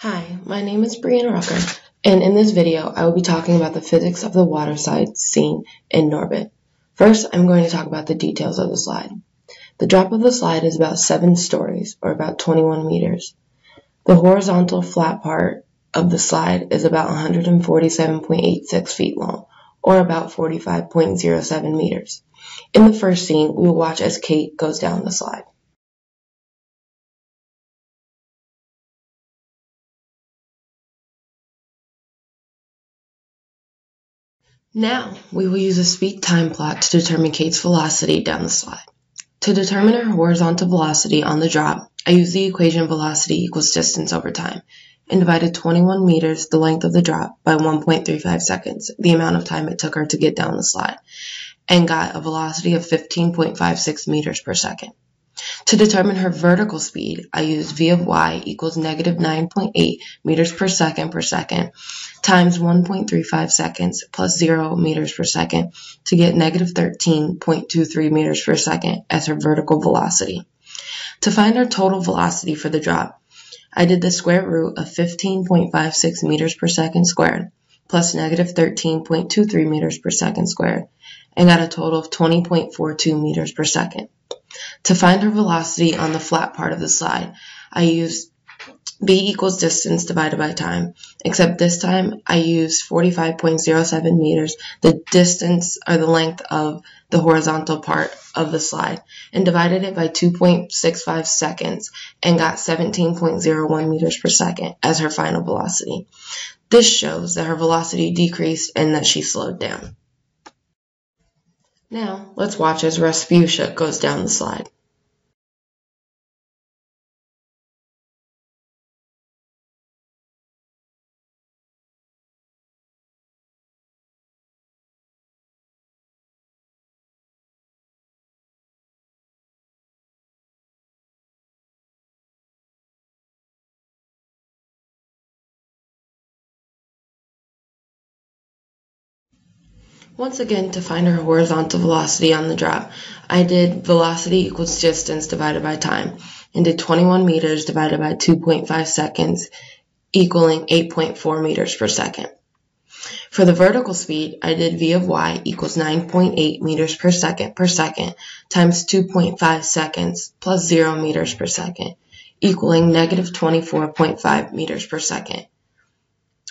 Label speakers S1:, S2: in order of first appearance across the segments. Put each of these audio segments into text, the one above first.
S1: Hi, my name is Brianna Rucker, and in this video, I will be talking about the physics of the water slide scene in Norbit. First, I'm going to talk about the details of the slide. The drop of the slide is about 7 stories, or about 21 meters. The horizontal flat part of the slide is about 147.86 feet long, or about 45.07 meters. In the first scene, we will watch as Kate goes down the slide. Now, we will use a speed time plot to determine Kate's velocity down the slide. To determine her horizontal velocity on the drop, I used the equation velocity equals distance over time, and divided 21 meters, the length of the drop, by 1.35 seconds, the amount of time it took her to get down the slide, and got a velocity of 15.56 meters per second. To determine her vertical speed, I used v of y equals negative 9.8 meters per second times 1.35 seconds plus 0 meters per second to get negative 13.23 meters per second as her vertical velocity. To find our total velocity for the drop, I did the square root of 15.56 meters per second squared plus negative 13.23 meters per second squared and got a total of 20.42 meters per second. To find her velocity on the flat part of the slide, I used b equals distance divided by time, except this time I used 45.07 meters, the distance or the length of the horizontal part of the slide, and divided it by 2.65 seconds and got 17.01 meters per second as her final velocity. This shows that her velocity decreased and that she slowed down. Now, let's watch as Rasputia goes down the slide. Once again, to find her horizontal velocity on the drop, I did velocity equals distance divided by time, and did 21 meters divided by 2.5 seconds, equaling 8.4 meters per second. For the vertical speed, I did v of y equals 9.8 meters per second times 2.5 seconds plus 0 meters per second, equaling negative 24.5 meters per second,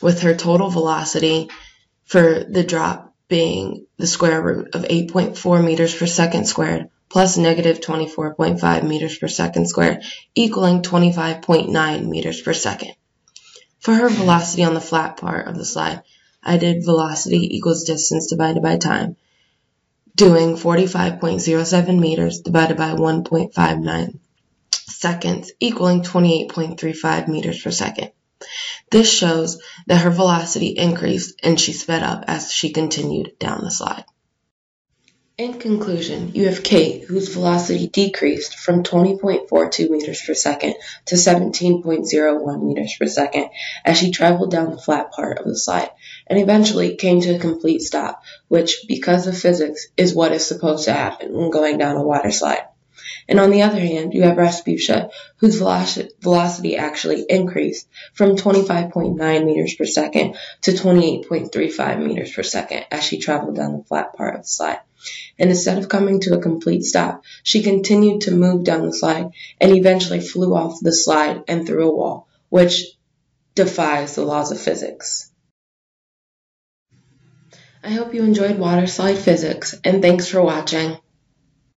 S1: with her total velocity for the drop being the square root of 8.4 meters per second squared plus negative 24.5 meters per second squared, equaling 25.9 meters per second. For her velocity on the flat part of the slide, I did velocity equals distance divided by time, doing 45.07 meters divided by 1.59 seconds, equaling 28.35 meters per second. This shows that her velocity increased and she sped up as she continued down the slide. In conclusion, you have Kate, whose velocity decreased from 20.42 meters per second to 17.01 meters per second as she traveled down the flat part of the slide and eventually came to a complete stop, which, because of physics, is what is supposed to happen when going down a water slide. And on the other hand, you have Rasputia, whose velocity actually increased from 25.9 meters per second to 28.35 meters per second as she traveled down the flat part of the slide. And instead of coming to a complete stop, she continued to move down the slide and eventually flew off the slide and through a wall, which defies the laws of physics. I hope you enjoyed water slide physics, and thanks for watching.